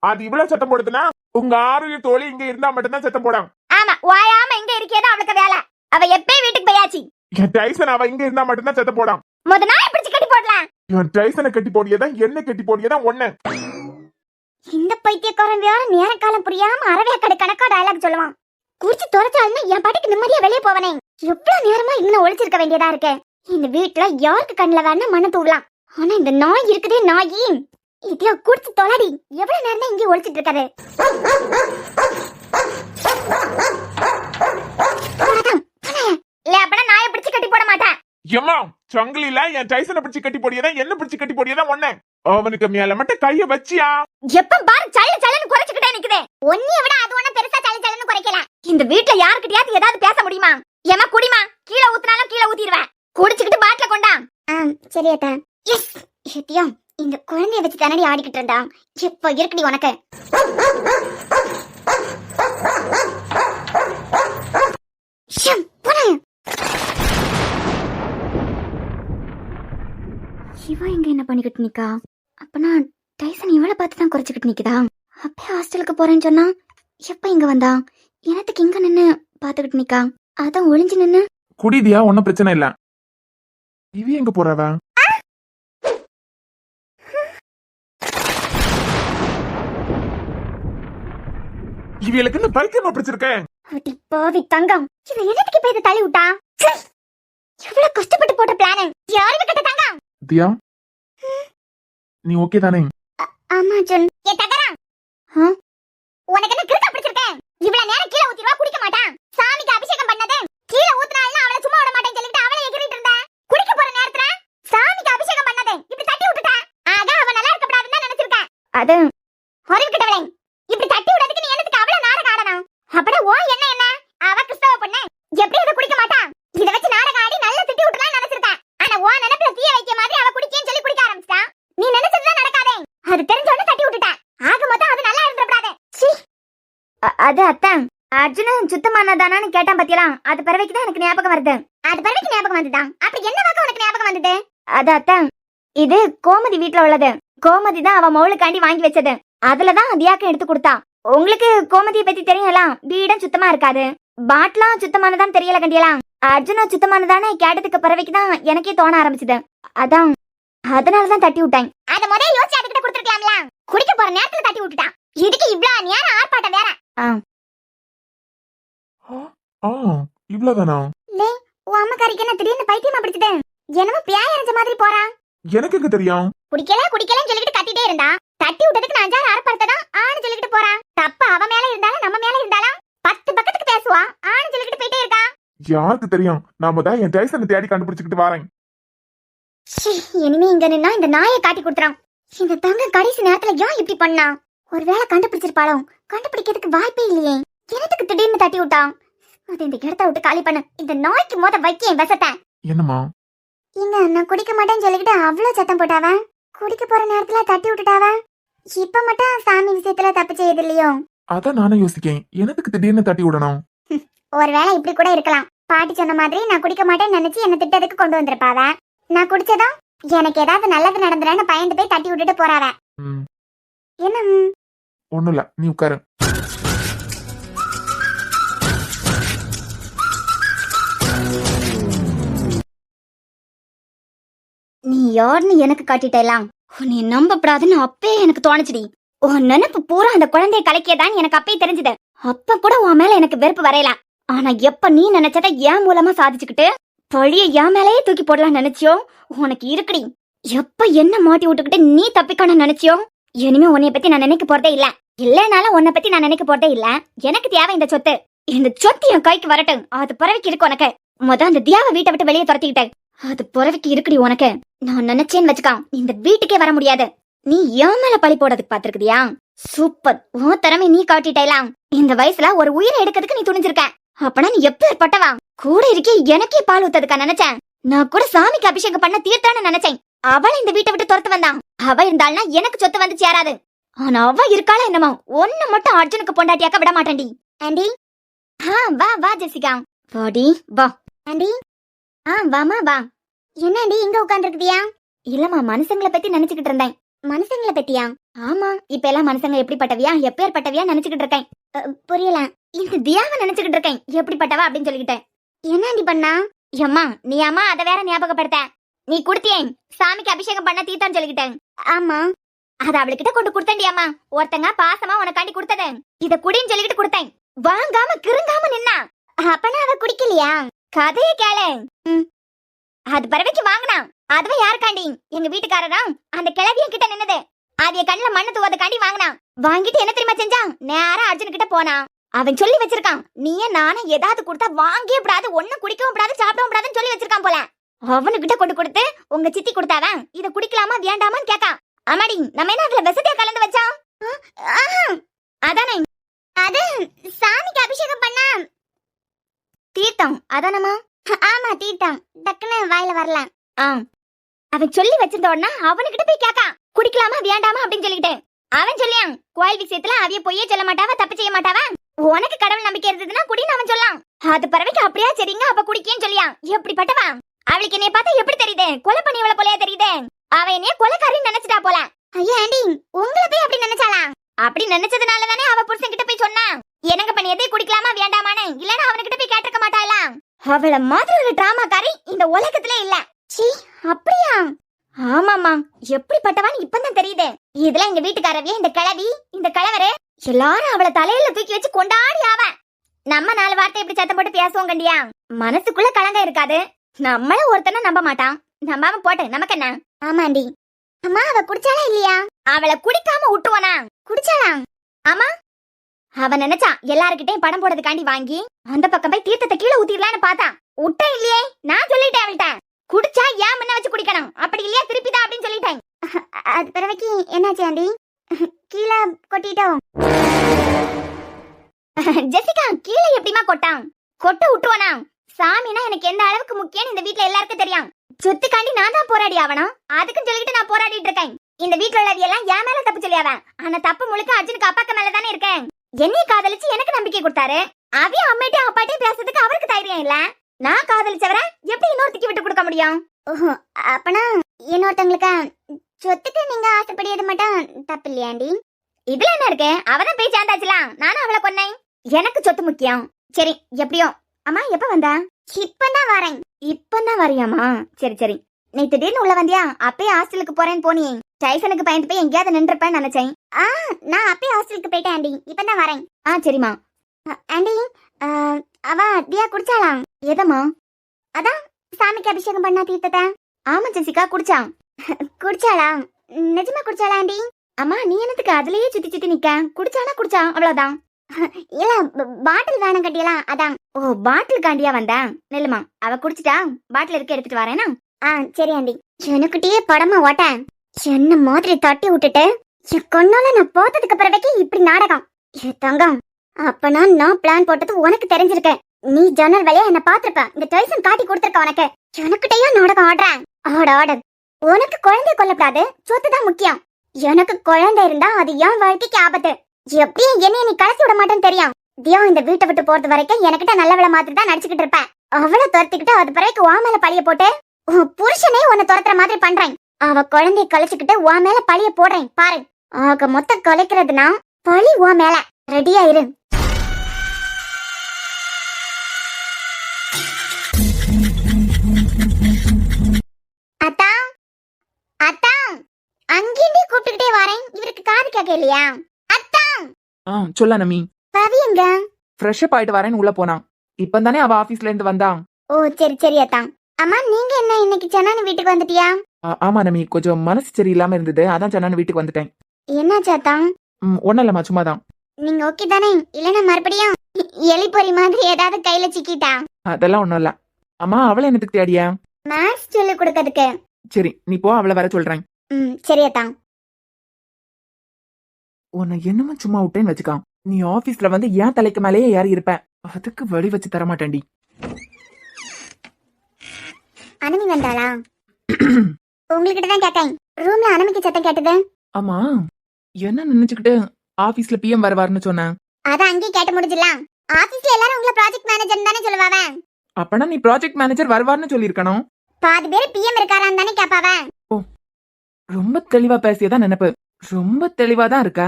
அது இவ்வளவு சத்தம் போடுதுன்னா உங்க ஆரோக்கிய தோழி இங்க இருந்தா மட்டும்தான் சத்தம் போடாம். ஆமா, வாயாம இங்க இருக்கேதான் அவளுக்கு வேலை. அவ எப்பயும் வீட்டுக்கு போயாச்சு. என் டைசன் அவ இங்க இருந்தா மட்டும்தான் சத்தம் போடாம். முத நாயை பிடிச்சு கட்டி போடலாம். என் டைசனை கட்டி போடியதான் என்ன கட்டி போடியதான் ஒண்ணு. இந்த பைத்தியக்காரன் வேற நேர காலம் புரியாம அறவே கணக்கா டயலாக் சொல்லுவான். குடிச்சு தொலைச்சாலுமே என் பாட்டுக்கு நிம்மதியா வெளியே போவனே. எவ்வளவு நேரமா இன்னும் ஒழிச்சிருக்க வேண்டியதா இருக்கு. இந்த வீட்டுல யாருக்கு கண்ணுல வேணா மண்ணை தூவலாம். ஆனா இந்த நாய் இருக்குதே நாயி, இதையா குடிச்சு தொலைடி. எவ்வளவு நேரம் தான் இங்கே ஒழிச்சிட்டு இருக்காரு. இல்ல அப்பனா நாயை பிடிச்சு கட்டி போட மாட்டேன். எம்மா, சங்கிலில என் டைசனை பிடிச்சு கட்டி போடியதான் என்ன பிடிச்சு கட்டி போடியதான் ஒண்ணு. அவனுக்கு மேல மட்டும் கைய வச்சியா? எப்ப பாரு சல்ல சல்லன்னு குறைச்சுக்கிட்டே நிக்குதே. ஒன்னிய விட அது ஒண்ணு பெருசா சலச்சலன்னு குறைக்கல. இந்த வீட்டுல யாருக்கிட்டயாவது ஏதாவது பேச முடியுமா? ஏமா குடிமா, கீழே ஊத்துனாலும் கீழே ஊத்திடுவேன். குடிச்சுக்கிட்டு பாட்டில கொண்டா. சரி அத்தா. எஸ் சத்தியம், இந்த குழந்தைய வச்சு தானடி ஆடிக்கிட்டு இருந்தா. எப்ப இருக்குடி உனக்கு? இவ இங்க என்ன பண்ணிக்கிட்டு நிக்கா? அப்பனா டைசன் இவளை பார்த்து தான் குறைச்சிக்கிட்டு நிக்குதா? அப்பே ஹாஸ்டலுக்கு போறேன்னு சொன்னா எப்ப இங்க வந்தா? எனத்துக்கு இங்க நின்னு பாத்துக்கிட்டு நிக்கா. அதான் ஒளிஞ்சு நின்னு குடிதியா, ஒன்னும் பிரச்சனை இல்ல. இவ எங்க போறவ? இவளுக்கு என்ன பைத்தியமா பிடிச்சிருக்கேன்? அடி பாவி தங்கம், இவ என்னத்துக்கு இப்ப இதை தள்ளி விட்டா? எவ்வளவு கஷ்டப்பட்டு போட்ட பிளான். யாருக்கு கிட்ட தங்கம்? தியா, நீ ஓகே தானே? ஆமா ஜன். ஏ தகரா, உனக்கு என்ன கிறுக்க பிடிச்சிருக்கேன்? இவ்வளவு நேரம் கீழே ஊத்திடுவா, குடிக்க மாட்டான். சாமிக்கு அபிஷேகம் பண்ணது கீழே ஊத்துனாலும் அவளை சும்மா விட மாட்டேன்னு சொல்லிட்டு அவளை எகிரிட்டு இருந்த. குடிக்க போற நேரத்துல சாமிக்கு அபிஷேகம் பண்ணது இப்படி தட்டி விட்டுட்டா. ஆக அவ நல்லா இருக்கப்படாதுன்னு நினைச்சிருக்கேன். அது அறிவுக்கிட்டவளே, இப்படி தட்டி விடுறதுக்கு நீ என்னத்துக்கு அவ்வளவு நாடகம் ஆடணும்? அப்பட ஓ என்ன அவ கிறிஸ்தவ பொண்ணு, எப்படி இதை குடிக்க மாட்டா? இதை வச்சு நாடகம் ஆடி நல்லா திட்டி விட்டுலாம் நினைச்சிருக்கேன். ஆனா ஓ நினைப்புல தீய வைக்க மாதிரி அவ குடிக்கேன்னு சொல்லி குடிக்க ஆரம்பிச்சா. நீ நினைச்சதுதான் நடக்காதே. அது தெரிஞ்சோன்னு தட்டி விட்டுட்டா. ஆக மொத்தம் அது நல்லா இருந்துடக்கூடாது. அது அத்தான், அர்ஜுனன் சுத்தமானதானான்னு கேட்டான் பத்தியலாம். அது பிறவைக்குதான் எனக்கு ஞாபகம் வருது. அது பிறவைக்கு ஞாபகம் வந்துதான். அப்படி என்ன வாக்க உனக்கு ஞாபகம் வந்தது? அது அத்தான், இது கோமதி வீட்டுல உள்ளது. கோமதி தான் அவ மவுளுக்காண்டி வாங்கி வச்சது. அதுலதான் தியாக்கம் எடுத்து கொடுத்தா. உங்களுக்கு கோமதியை பத்தி தெரியலாம். வீடும் சுத்தமா இருக்காது, பாட்லாம் சுத்தமானதான் தெரியல கண்டியலாம். அர்ஜுனா சுத்தமானதானே கேட்டதுக்கு பிறவைக்குதான் எனக்கே தோண ஆரம்பிச்சது. அதான் அதனாலதான் தட்டி விட்டேன். அத முதல்ல யோசிச்சு அதுக்கிட்ட கொடுத்துருக்கலாம்ல. குடிக்க போற நேரத்துல தட்டி விட்டுட்டான். இதுக்கு இவ்வளவு நேரம் ஆர்ப்பாட்டம் வேற. இவ்வளவுதானா? உன் அம்மக்காரிக்கு என்ன திடீர்னு பைத்தியமா பிடிச்சது? என்னமோ பியாய் அரைஞ்ச மாதிரி போறா. எனக்கு எங்க தெரியும்? குடிக்கலன்னு சொல்லிட்டு கத்திட்டே இருந்தா. தட்டி விட்டதுக்கு நான் 5 ஆர்ப்பாட்டத்தை ஆணு சொல்லிட்டு போறா. தப்பு அவ மேல இருந்தாலும் நம்ம மேல இருந்தாலும் 10 பக்கத்துக்கு பேசுவா. ஆணு சொல்லிட்டு போயிட்டே இருக்கா. யாருக்கு தெரியும்? நாம தான் என் டைசனை தேடி கண்டுபிடிச்சுக்கிட்டு வரேன். இனிமே இங்க நின்னா இந்த நாயை காட்டி கொடுத்துறான். இந்த தங்க கடைசி நேரத்துல ஏன் இப்படி பண்ணா? ஒருவேளை கண்டுபிடிச்சிருப்பாளோ? கண்டுபிடிக்கிறதுக்கு வாய்ப்பே இல்லையே. எனக்கு திடீர்னு தட்டி விட்டான். அது இந்த இடத்த விட்டு காலி பண்ணு. இந்த நாய்க்கு மொத வைக்கேன் விஷத்தை. என்னமா? இங்க நான் குடிக்க மாட்டேன்னு சொல்லிக்கிட்டு அவ்வளவு சத்தம் போட்டாவ. குடிக்க போற நேரத்துல தட்டி விட்டுட்டாவ. இப்ப மட்டும் சாமி விஷயத்துல தப்பு செய்யுது இல்லையோ? அதான் நானும் யோசிக்கேன், எனக்கு திடீர்னு தட்டி விடணும். ஒருவேளை இப்படி கூட இருக்கலாம். பாட்டி சொன்ன மாதிரி நான் குடிக்க மாட்டேன்னு நினைச்சு என்ன திட்டத்துக்கு கொண்டு வந்திருப்பாவ. நான் குடிச்சதும் எனக்கு ஏதாவது நல்லது நடந்துறேன்னு பயந்து போய் தட்டி விட்டுட்டு போறாவ. ம், என்ன ஒண்ணும் இல்ல, நீ உட்காரு. நீ யாருன்னு எனக்கு காட்டிட்டேலாம். நீ நம்பப்படாதுன்னு அப்பயே எனக்கு தோணுச்சுடி. உன் நினைப்பு பூரா அந்த குழந்தைய கலக்கியதான் எனக்கு அப்பயே தெரிஞ்சது. அப்ப கூட உன் மேல எனக்கு வெறுப்பு வரையல. ஆனா எப்ப நீ நினைச்சத என் மூலமா சாதிச்சுக்கிட்டு பழிய என் மேலேயே தூக்கி போடலாம் நினைச்சியோ உனக்கு இருக்குடி. எப்ப என்ன மாட்டி விட்டுக்கிட்டு நீ தப்பிக்கணும் நினைச்சியோ இனிமே உன்னைய பத்தி நான் நினைக்க போறதே இல்ல. இல்லனாலும் உன்னை பத்தி நான் நினைக்க போறதே இல்ல. எனக்கு தேவை இந்த சொத்து. இந்த சொத்து என் கைக்கு வரட்டும். அது பிறவிக்கு இருக்கு உனக்கு. அந்த தியாவை வீட்டை விட்டு வெளியே துரத்திக்கிட்டேன். அது பிறவிக்கு இருக்குடி உனக்கு. நான் நினைச்சேன்னு வச்சுக்கா இந்த வீட்டுக்கே வர முடியாது. நீ என் மேல பழி போடுறதுக்கு பாத்துருக்கியா? சூப்பர். உன் திறமை நீ காட்டிட்டேலாம். இந்த வயசுல ஒரு உயிரை எடுக்கிறதுக்கு நீ துணிஞ்சிருக்க. அப்பனா நீ எப்பேற்பட்டவா? கூட இருக்கே எனக்கே பால் ஊத்ததுக்கா நினைச்சேன். நான் கூட சாமிக்கு அபிஷேகம் பண்ண தீர்த்தான்னு நினைச்சேன். அவளை இந்த வீட்டை விட்டு துரத்து வந்தான். அவ இருந்தாள்னா எனக்கு சொத்து வந்து சேராது. ஆனா அவ இருக்காளா என்னமோ ஒன்னு மட்டும் அர்ஜுனுக்கு பொண்டாட்டியாக்க விட மாட்டேன்டி. ஆண்டி வா வா ஜெசிகா, வாடி வா. ஆண்டி வாமா வா. என்னடி இங்க உட்கார்ந்துருக்கியா? இல்லம்மா, மனுஷங்களை பத்தி நினைச்சுக்கிட்டு இருந்தேன். மனுஷங்களை பத்தியா? ஆமா, இப்ப எல்லாம் மனுஷங்க எப்படிப்பட்டவியா எப்பேற்பட்டவியா நினைச்சுக்கிட்டு இருக்கேன். புரியல. இந்த தியாவை நினைச்சுக்கிட்டு இருக்கேன் எப்படிப்பட்டவா அப்படின்னு சொல்லிக்கிட்டேன். என்னடி பண்ணா? அம்மா நீ அம்மா அத வேற ஞாபகப்படுத்த. நீ குடுத்தியேன் சாமிக்கு அபிஷேகம் பண்ண தீத்தான்னு சொல்லிக்கிட்டேன். ஆமா, அத அவளுக்கிட்ட கொண்டு கொடுத்தேன்டி அம்மா. ஒருத்தங்க பாசமா உனக்காண்டி கொடுத்தது. இத குடின்னு சொல்லிக்கிட்டு கொடுத்தேன். வாங்காம கிருங்காம நின்னா. அப்பனா அவ குடிக்கலையா? கதைய கேளு. அது பறவைக்கு வாங்கினா. அதுவும் யாருக்காண்டி? எங்க வீட்டுக்காரரா அந்த கிழவியன் கிட்ட நின்னது. அதைய கண்ணுல மண்ணு தூவதுக்காண்டி வாங்கினா. வாங்கிட்டு என்ன தெரியுமா செஞ்சான்? நேரா அர்ஜுன் கிட்ட போனா. அவன் சொல்லி வச்சிருக்கான், நீயே நானும் ஏதாவது கொடுத்தா வாங்கவே கூடாது, ஒன்னும் குடிக்கவும் கூடாது, சாப்பிடவும் கூடாதுன்னு சொல்லி வச்சிருக்கான் போல. அவனுக்கிட்ட கொண்டு கொடுத்து உங்க சித்தி கொடுத்தாவன் இத குடிக்கலாமா வேண்டாமான்னு கேட்கான். அம்மாடி, நம்ம என்ன அதுல விஷத்தையா கலந்து வச்சோம்? அதானே, அது சாமிக்கு அபிஷேகம் பண்ண தீர்த்தம் அதானமா? ஆமா, தீர்த்தம். டக்குன்னு வாயில வரல. அவன் சொல்லி வச்சிருந்தோன்னா அவனுக்கிட்ட போய் கேட்கான், குடிக்கலாமா வேண்டாமா அப்படின்னு சொல்லிக்கிட்டேன். அவன் சொல்லியான், கோயில் விஷயத்துல அவிய பொய்யே சொல்ல மாட்டாவா, தப்பு செய்ய மாட்டாவா. உனக்கு கடவுள் நம்பிக்கை இருந்ததுன்னா குடின்னு அவன் சொல்லான். அது பறவைக்கு அப்படியா சரிங்க அப்ப குடிக்கேன்னு சொல்லியான். எப்படிப்பட்டவா? அவளுக்கு என்னைய பார்த்தா எப்படி தெரியுது? கொலை பண்ணியவள போலயா தெரியுது? அவ என்னைய கொலைக்காரின்னு நினைச்சிட்டா போல. ஐயா ஆண்டி, உங்களை போய் அப்படி நினைச்சாளா? அப்படி நினைச்சதுனால தானே அவ புருஷன் கிட்ட போய் சொன்னா, எனக்கு பண்ணியதே குடிக்கலாமா வேண்டாமான்னு. இல்லன்னா அவனுக்கிட்ட போய் கேட்டிருக்க மாட்டாளா? அவள மாதிரி ஒரு டிராமாக்காரி இந்த உலகத்திலே இல்ல. சீ, அப்படியா? ஆமாமா, எப்படிப்பட்டவான்னு இப்பதான் தெரியுது. இதுல எங்க வீட்டுக்காரவிய இந்த கிழவி இந்த கலவரு எல்லாரும் அவளை தலையில தூக்கி வச்சு கொண்டாடி ஆவ. நம்ம 4 வார்த்தை எப்படி சத்தம் போட்டு பேசுவோம் கண்டியா? மனசுக்குள்ள கலங்கம் இருக்காது. நம்மள ஒருத்தனை நம்ப மாட்டான். நம்பாம போட்டு நமக்கு என்ன? ஆமாண்டி. அம்மா, அவ குடிச்சாளா இல்லையா? அவளை குடிக்காம விட்டுவானா? குடிச்சாளா? ஆமா, அவ நினைச்சா எல்லாருக்கிட்டையும் படம் போடுறதுக்காண்டி வாங்கி அந்த பக்கம் போய் தீர்த்தத்தை கீழே ஊத்திடலான்னு பார்த்தா. விட்ட இல்லையே, நான் சொல்லிட்டேன் அவள்கிட்ட, குடிச்சா ஏன் முன்ன வச்சு குடிக்கணும், அப்படி இல்லையா திருப்பிதான் அப்படின்னு சொல்லிட்டேன். அது பிறவைக்கு என்னாச்சு ஆண்டி? கீழே கொட்டிட்டோம். ஜெசிகா, கீழே எப்படிமா கொட்டான்? கொட்ட விட்டுவானா? சாமினா எனக்கு எந்த அளவுக்கு முக்கியம் இந்த வீட்ல எல்லாருக்கும் தெரியும். சொத்துக்காண்டி நான் தான் போராடி ஆவணும். அதுக்குன்னு சொல்லிட்டு நான் போராடிட்டு இருக்கேன். இந்த வீட்ல உள்ளவியெல்லாம் என் மேல தப்பு சொல்லியாவ. ஆனா தப்பு முழுக்க அர்ஜுனுக்கு அப்பாக்கு மேல தானே இருக்கேன். என்னைய காதலிச்சு எனக்கு நம்பிக்கை கொடுத்தாரு. அவைய அம்மைட்டையும் அப்பாட்டையும் பேசுறதுக்கு அவருக்கு தைரியம் இல்ல. நான் காதலிச்சவர எப்படி இன்னொருத்திக்கு விட்டு கொடுக்க முடியும்? ஓஹோ, அப்பனா இன்னொருத்தங்களுக்கு சொத்துக்கு நீங்க ஆசைப்படியது மட்டும் தப்பு இல்லையாண்டி? இதுல என்ன இருக்கு? அவதான் போய் சேர்ந்தாச்சுலாம். நானும் அவளை கொன்னேன். எனக்கு சொத்து முக்கியம். சரி, எப்படியோ. அம்மா எப்ப வந்தா? இப்பதான் வரேன். இப்பதான் வரியாமா? சரி சரி. நீ திடீர்னு உள்ள வந்தியா? அப்பயே ஹாஸ்டலுக்கு போறேன்னு போனியே. டைசனுக்கு பயந்து போய் எங்கேயாவது நின்றுப்பேன்னு நினைச்சேன். நான் அப்பயே ஹாஸ்டலுக்கு போயிட்டேன் ஆண்டி. இப்பதான் வரேன். சரிம்மா. ஆண்டி, அவ தியா குடிச்சாளா? எதம்மா? அதான் சாமிக்கு அபிஷேகம் பண்ணா தீர்த்தத்தை. ஆமா ஜெசிகா, குடிச்சான். குடிச்சாளா? நிஜமா குடிச்சாளா ஆண்டி? அம்மா, நீ என்னத்துக்கு அதுலயே சுத்தி சுத்தி நிக்க? குடிச்சானா குடிச்சான், அவ்வளவுதான். இல்ல, பாட்டில் வேணும் கட்டியலாம், அதான். ஓ, பாட்டில் காண்டியா வந்தா? நெல்லுமா, அவ குடிச்சிட்டா. பாட்டில் இருக்க எடுத்துட்டு வரேனா? சரி ஆண்டி. எனக்கிட்டே படமா ஓட்டேன். என்ன மாதிரி தட்டி விட்டுட்டு என் கொன்னால நான் போத்ததுக்கு பிறகு இப்படி நாடகம். தங்கம், அப்பனா நான் பிளான் போட்டது உனக்கு தெரிஞ்சிருக்க. நீ ஜன்னல் வழியா என்ன பாத்திருப்ப. இந்த டைசன் காட்டி கொடுத்திருக்க உனக்கு. எனக்கிட்டயா நாடகம் ஆடுறேன்? ஆடு. உனக்கு குழந்தை கொல்லப்படாது, சொத்துதான் முக்கியம். எனக்கு குழந்தை இருந்தா அது என் வாழ்க்கைக்கு ஆபத்து. எப்படியும் என்னைய நீ கடைசி விட மாட்டேன்னு தெரியும். தியா இந்த வீட்டை விட்டு போறது வரைக்கும் எனக்கிட்ட நல்ல விலை மாதிரி தான் நடிச்சுக்கிட்டு இருப்பேன். அவளை துரத்திக்கிட்டு அது பிறகு உன் மேல பழிய போட்டு உன் புருஷனே உன்னை துரத்துற மாதிரி பண்றேன். அவ குழந்தைய கழிச்சுக்கிட்டு உன் மேல பழிய போடுறேன் பாரு. ஆக மொத்த கலைக்கிறதுனா பழி உன் மேல. ரெடியா இரு. அத்தா அத்தா அங்கிருந்தே கூப்பிட்டுக்கிட்டே வரேன். இவருக்கு காது கேட்க இல்லையா? அத்தா சொல்ல நமி. பவி எங்க? ஃப்ரெஷ் அப் ஆயிட்டு வரேன்னு உள்ள போனான். இப்பதானே அவ ஆபீஸ்ல இருந்து வந்தான். ஓ சரி சரி அத்தா. அம்மா நீங்க என்ன இன்னைக்கு சென்னானி வீட்டுக்கு வந்துட்டியா? ஆமா நமி, கொஞ்சம் மனசு சரியில்லாம இருந்தது, அதான் சொன்னான்னு வீட்டுக்கு வந்துட்டேன். என்னாச்சு அத்தா? ஒன்னும் இல்லம்மா, சும்மாதான். நீங்க ஓகே தானே? இல்லன்னா மறுபடியும் எலிப்பொறி மாதிரி ஏதாவது கையில சிக்கிட்டா? அதெல்லாம் ஒண்ணும் இல்ல. அம்மா அவளை என்னத்துக்கு தேடியா? மேத்ஸ் சொல்லி கொடுக்கறதுக்கு. சரி நீ போ, அவளை வர சொல்றேன். சரி அத்தா. உன்னை என்னமா சும்மா விட்டேன்னு வச்சுக்கான். நீ ஆபீஸ்ல வந்து ஏன் தலைக்கு மேலேயே ஏறி இருப்ப, அதுக்கு வழி வச்சு தரமாட்டேன்டி. அனமி வந்தாளா? உங்ககிட்ட தான் கேட்டேன். ரூம்ல அனமிக்கு சத்தம் கேட்டது. ஆமா, என்ன நினைச்சுக்கிட்டு ஆபீஸ்ல பிஎம் வருவாருன்னு சொன்னேன். அதான் அங்கேயே கேட்டு முடிஞ்சிடல. ஆபீஸ்ல எல்லாரும் உங்களை ப்ராஜெக்ட் மேனேஜர் தானே சொல்லுவாங்க. அப்பனா நீ ப்ராஜெக்ட் மேனேஜர் வருவார்னு சொல்லியிருக்கணும். பாதி பேர் பிஎம் இருக்காரான்னு தானே கேட்பாவ. ரொம்ப தெளிவா பேசியதான் நினைப்பு. ரொம்ப தெளிவா தான் இருக்க.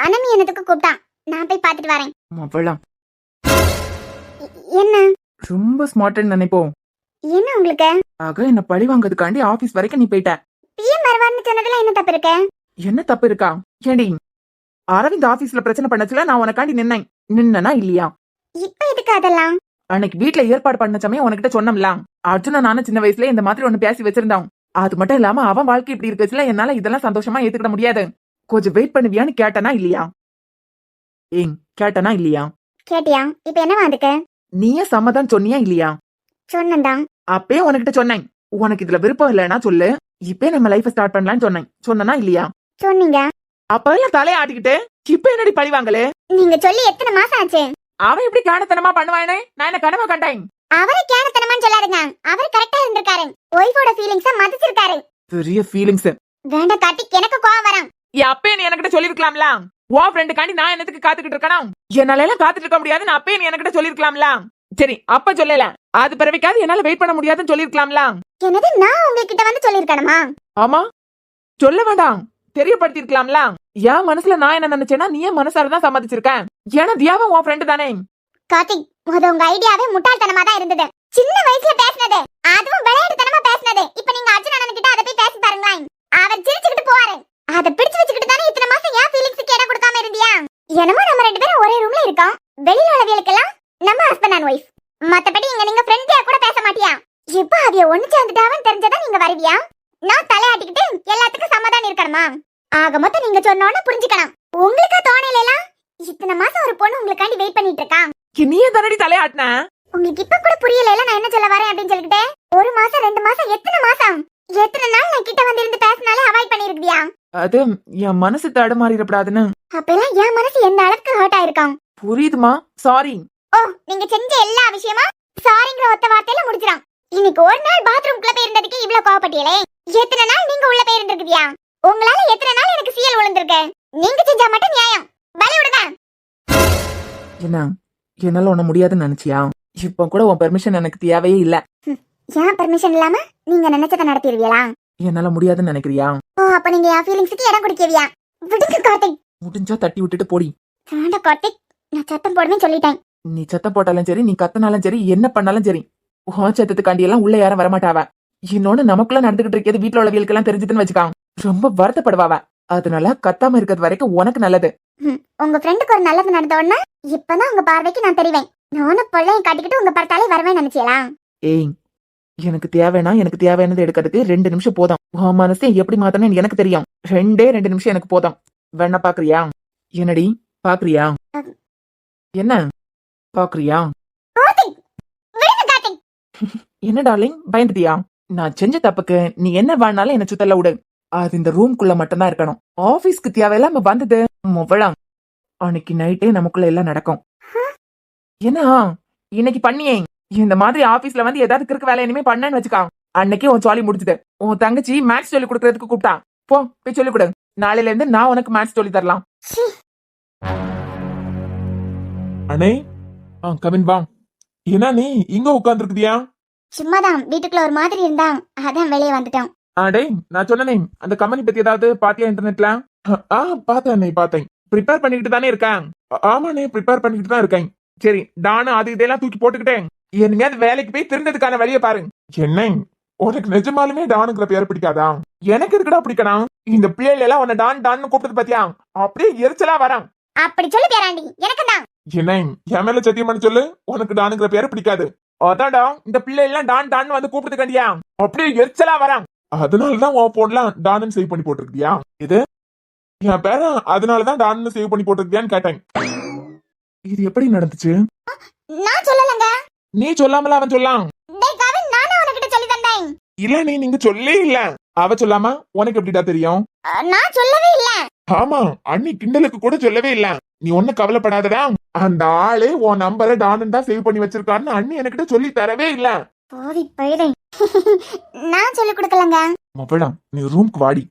அனமி என்னத்துக்கு கூப்பிட்டான், நான் போய் பாத்துட்டு வரேன். அவ்வளவு என்ன ரொம்ப ஸ்மார்ட்னு நினைப்போம். என்ன உங்களுக்கு? ஆக என்ன பழி வாங்குறதுக்காண்டி ஆபீஸ் வரைக்கும் நீ போயிட்ட. பிஎம் வருவார்னு சொன்னதுல என்ன தப்பு இருக்கு? என்ன தப்பு இருக்கா? ஏண்டி அரவிந்த் ஆபீஸ்ல பிரச்சனை பண்ணச்சுல நான் உனக்காண்டி நின்னா இல்லையா? இப்ப எதுக்கு அதெல்லாம்? அன்னைக்கு வீட்ல ஏற்பாடு பண்ண சமயம் உனக்கிட்ட சொன்னோம்ல, அர்ஜுன நானும் சின்ன வயசுல இந்த மாதிரி ஒண்ணு பேசி வச்சிருந்தான். அது மட்டும் இல்லாம அவன் வாழ்க்கை இப்படி இருக்குச்சுல என்னால இதெல்லாம் சந்தோஷமா ஏத்துக்கிட முடியாது. கொஞ்சம் வெயிட் பண்ணுவியான்னு கேட்டனா இல்லையா? கேட்டனா இல்லையா? கேட்டியா? இப்ப என்ன அதுக்கு? நீயே சம்மதம் சொன்னியா இல்லையா? சொன்னதான். அப்பே உனக்கிட்ட சொன்னேன், உனக்கு இதுல விருப்பம் இல்லைன்னா சொல்லு, இப்பே நம்ம லைஃப் ஸ்டார்ட் பண்ணலாம்னு சொன்னேன். சொன்னா இல்லையா? சொன்னீங்க. அப்ப எல்லாம் தலைய ஆட்டிக்கிட்டு இப்ப என்னடி பழி வாங்கலே? நீங்க சொல்லி எத்தனை மாசம் ஆச்சு? அவன் இப்படி கேனத்தனமா பண்ணுவானே, நான் என்ன கனவா கண்டேன்? அவரை கேனத்தனமான்னு சொல்லாருங்க. அவர் கரெக்டா இருந்திருக்காரு. ஒய்ஃபோட ஃபீலிங்ஸ மதிச்சிருக்காரு. பெரிய ஃபீலிங்ஸ். வேண்டாம் கார்த்திக், எனக்கு கோவம் வரும். அப்பே நீ என்கிட்ட சொல்லிருக்கலாம்ல. உன் ஃப்ரெண்டுக்காண்டி நான் என்னத்துக்கு காத்துக்கிட்டு இருக்கணும்? என்னால எல்லாம் காத்துட்டு இருக்க முடியாதுன்னு அப்பே நீ என்கிட்ட சொல்லிருக்கலாம்ல. சரி அப்ப சொல்லல, அது பிறவிக்காவது என்னால வெயிட் பண்ண முடியாதுன்னு சொல்லிருக்கலாம்ல. என்னது, நான் உங்ககிட்ட வந்து சொல்லிருக்கணுமா? ஆமா, சொல்ல வேண்டாம், தெரியப்படுத்தி இருக்கலாம்ல. என் மனசுல நான் என்ன நினைச்சேன்னா நீ என் மனசால தான் சம்மதிச்சிருக்க. ஏன்னா தியாவும் உன் ஃப்ரெண்டு தானே. கார்த்திக், அது உங்க ஐடியாவே முட்டாள்தனமா தான் இருந்தது. சின்ன வயசுல பேசினது, அதுவும் விளையாட்டுத்தனமா பேசினது. இப்ப நீங்க அர்ஜுன் அண்ணன் கிட்ட அதை போய் பேசி பாருங்களேன். அவர் சிரிச்சுக்கிட்டு போவாரு. அதை பிடிச்சு வச்சுக்கிட்டு தானே இத்தனை மாசம் ஏன் ஃபீலிங்ஸ்க்கு இடம் கொடுக்காம இருந்தியா? என்னமோ நம்ம ரெண்டு பேரும் ஒரே ரூம்ல இருக்கோம். வெளியில உள்ளவங்களுக்கெல்லாம் நம்ம ஹஸ்பண்ட் அண்ட் ஒய்ஃப். மத்தபடி இங்க நீங்க ஃப்ரெண்ட்லியா கூட பேச மாட்டியா? இப்ப அவிய ஒண்ணு சேர்ந்துட்டாவன்னு தெரிஞ்சதா நீங்க வருவியா? நான் தலையாட்டிக்கிட்டு எல்லாத்துக்கும் சமாதானம் இருக்கணுமா? ஆக மொத்தம் நீங்க சொன்னோன்னு புரிஞ்சுக்கணும். உங்களுக்கு தோணையில எல்லாம் இத்தனை மாசம் ஒரு பொண்ணு உங்களுக்காண்டி வெயிட் பண்ணிட்டு இருக்கா. நீயே தானடி தலையாட்டின. உங்களுக்கு இப்ப கூட புரியல நான் என்ன சொல்ல வரேன் அப்படின்னு சொல்லிட்டு. ஒரு மாசம் 2 மாசம் எத்தனை மாசம் எத்தனை நாள் நான் கிட்ட வந்து இருந்து பேசினாலே அவாய்ட் பண்ணிருக்கியா? அது என் மனசு தடுமாறிடப்படாதுன்னு. அப்பெல்லாம் என் மனசு எந்த அளவுக்கு ஹர்ட் ஆயிருக்கான் புரியுதுமா? சாரி. ஓ, நீங்க செஞ்ச எல்லா விஷயமா சாரிங்கிற ஒத்த வார்த்தையில முடிச்சிரான். இன்னைக்கு ஒரு நாள் பாத்ரூம்குள்ள போய் இருந்ததுக்கு இவ்வளவு கோவப்பட்டியலே. எத்தனை நாள் நீங்க உள்ள போய் இருந்திருக்கியா? உங்களால எத்தனை நாள் எனக்கு சீல் விழுந்திருக்கு. நீங்க செஞ்சா மட்டும் நியாயம். பலி விடுங்க. என்ன என்னால ஒண்ணு முடியாதுன்னு நினைச்சியா? இப்ப கூட உன் பெர்மிஷன் எனக்கு தேவையே இல்ல. ஏன் பெர்மிஷன் இல்லாம நீங்க நினைச்சத நடத்திடுவீங்களா? என்னால முடியாதுன்னு நினைக்கிறியா? ஓ, அப்ப நீங்க என் ஃபீலிங்ஸ்க்கு இடம் கொடுக்கவியா? விடுங்க கார்த்திக். முடிஞ்சா தட்டி விட்டுட்டு போடி. வேண்டாம் கார்த்திக், நான் சத்தம் போடுவேன்னு சொல்லிட்டேன். நீ சத்தம் போட்டாலும் சரி, நீ கத்தனாலும் சரி, என்ன பண்ணாலும் சரி, உன் சத்தத்துக்காண்டி எல்லாம் உள்ள யாரும் வரமாட்டாவ. இன்னொன்னு நமக்குள்ள நடந்துகிட்டு இருக்கிறது வீட்டுல உள்ளவங்களுக்கு எல்லாம் தெரிஞ்சதுன்னு வச்சுக்கான், ரொம்ப வருத்தப்படுவாவ. அதனால கத்தாம இருக்கிறது வரைக்கும் உனக்கு நல்லது. உங்க ஃப்ரெண்டுக்கு ஒரு நல்லது நடந்த உடனே இப்பதான் உங்க பார்வைக்கு நான் தெரிவேன். நானும் பொள்ளையும் காட்டிக்கிட்டு உங்க பர்த்தாலே வருவேன் நினைச்சியலா? ஏய், எனக்கு தேவையானது எடுக்கிறதுக்கு 2 நிமிஷம் போதும். உன் மனசை எப்படி மாத்தணும்னு எனக்கு தெரியும். 2 நிமிஷம் எனக்கு போதும். வேணா பாக்குறியா? என்னடி பாக்குறியா? என்ன பாக்குறியா? என்ன டார்லிங், பயந்துட்டியா? நான் செஞ்ச தப்புக்கு நீ என்ன வாழ்னாலும் என்ன சுத்தல விடு. அது இந்த ரூம்குள்ள மட்டும்தான் இருக்கணும். ஆபீஸ்க்கு தேவையில்லாம வந்தது முவலாம். அன்னைக்கு நைட்டே நமக்குள்ள எல்லாம் நடக்கும். என்ன இன்னைக்கு பண்ணியே இந்த மாதிரி ஆபீஸ்ல வந்து ஏதாவது கிறுக்கு வேலை இனிமே பண்ணேன்னு வச்சுக்கா, அன்னைக்கு உன் ஜாலி முடிச்சுது. உன் தங்கச்சி மேத்ஸ் சொல்லி கொடுக்கறதுக்கு கூப்பிட்டா. போ போய் சொல்லி கொடு. நாளையில இருந்து நான் உனக்கு மேத்ஸ் சொல்லி தரலாம். அண்ணே கவின் வா. என்ன நீ இங்க உட்கார்ந்துருக்குதியா? சும்மாதான் வீட்டுக்குள்ள ஒரு மாதிரி இருந்தான், அதான் வெளியே வந்துட்டோம். டேய் நான் சொன்னனே அந்த கம்பெனி பத்தி ஏதாவது பாத்தியா இன்டர்நெட்ல? பார்த்தேன். ப்ரிப்பேர் பண்ணிக்கிட்டு தானே இருக்கேன். ஆமாண்ணே ப்ரிப்பேர் பண்ணிக்கிட்டு தான் இருக்கேன். சரி நானும் அது இதெல்லாம் தூக்கி போட்டுக்கிட்டேன். இனிமேல் வேலைக்கு போய் திருந்ததுக்கான வழியை பாரு. என்ன உனக்கு நிஜமாலுமே டானுங்கிற பேர் பிடிக்காதா? எனக்கு இருக்குடா பிடிக்கணும். இந்த பிள்ளைகள் எல்லாம் உன்னை டான்னு கூப்பிட்டது பாத்தியா, அப்படியே எரிச்சலா வரான். அப்படி சொல்லு பேராண்டி, எனக்கு தான். என்ன என் மேல சத்தியம் பண்ணி சொல்லு, உனக்கு டானுங்கிற பேர் பிடிக்காது. அதான்டா இந்த பிள்ளை எல்லாம் டான் வந்து கூப்பிட்டு கண்டியா, அப்படியே எரிச்சலா வரான். அதனாலதான் உன் போன்லாம் டான்னு சேவ் பண்ணி போட்டிருக்கியா? இது என் பேர அதனாலதான் டான்னு சேவ் பண்ணி போட்டிருக்கியான்னு கேட்டேன். இது எப்படி நடந்துச்சு? நான் சொல்லலங்க. நீ சொல்லாமல அவன் சொல்லாம். டேய் கவின், நானே உனக்கிட்ட சொல்லி தந்தேன். இல்ல நீங்க சொல்லே இல்ல. அவ சொல்லாம உனக்கு எப்படிடா தெரியும்? நான் சொல்லவே இல்ல. ஆமா அண்ணி கிண்டலுக்கு கூட சொல்லவே இல்ல. நீ ஒன்னும் கவலைப்படாதடா, அந்த ஆளே உன் நம்பரை டான்னு தான் சேவ் பண்ணி வச்சிருக்கான்னு அண்ணி என்கிட்ட சொல்லி தரவே இல்ல. போடி பையன், நான் சொல்லி கொடுக்கலங்க. மொபைலாம் நீ ரூம்க்கு வாடி.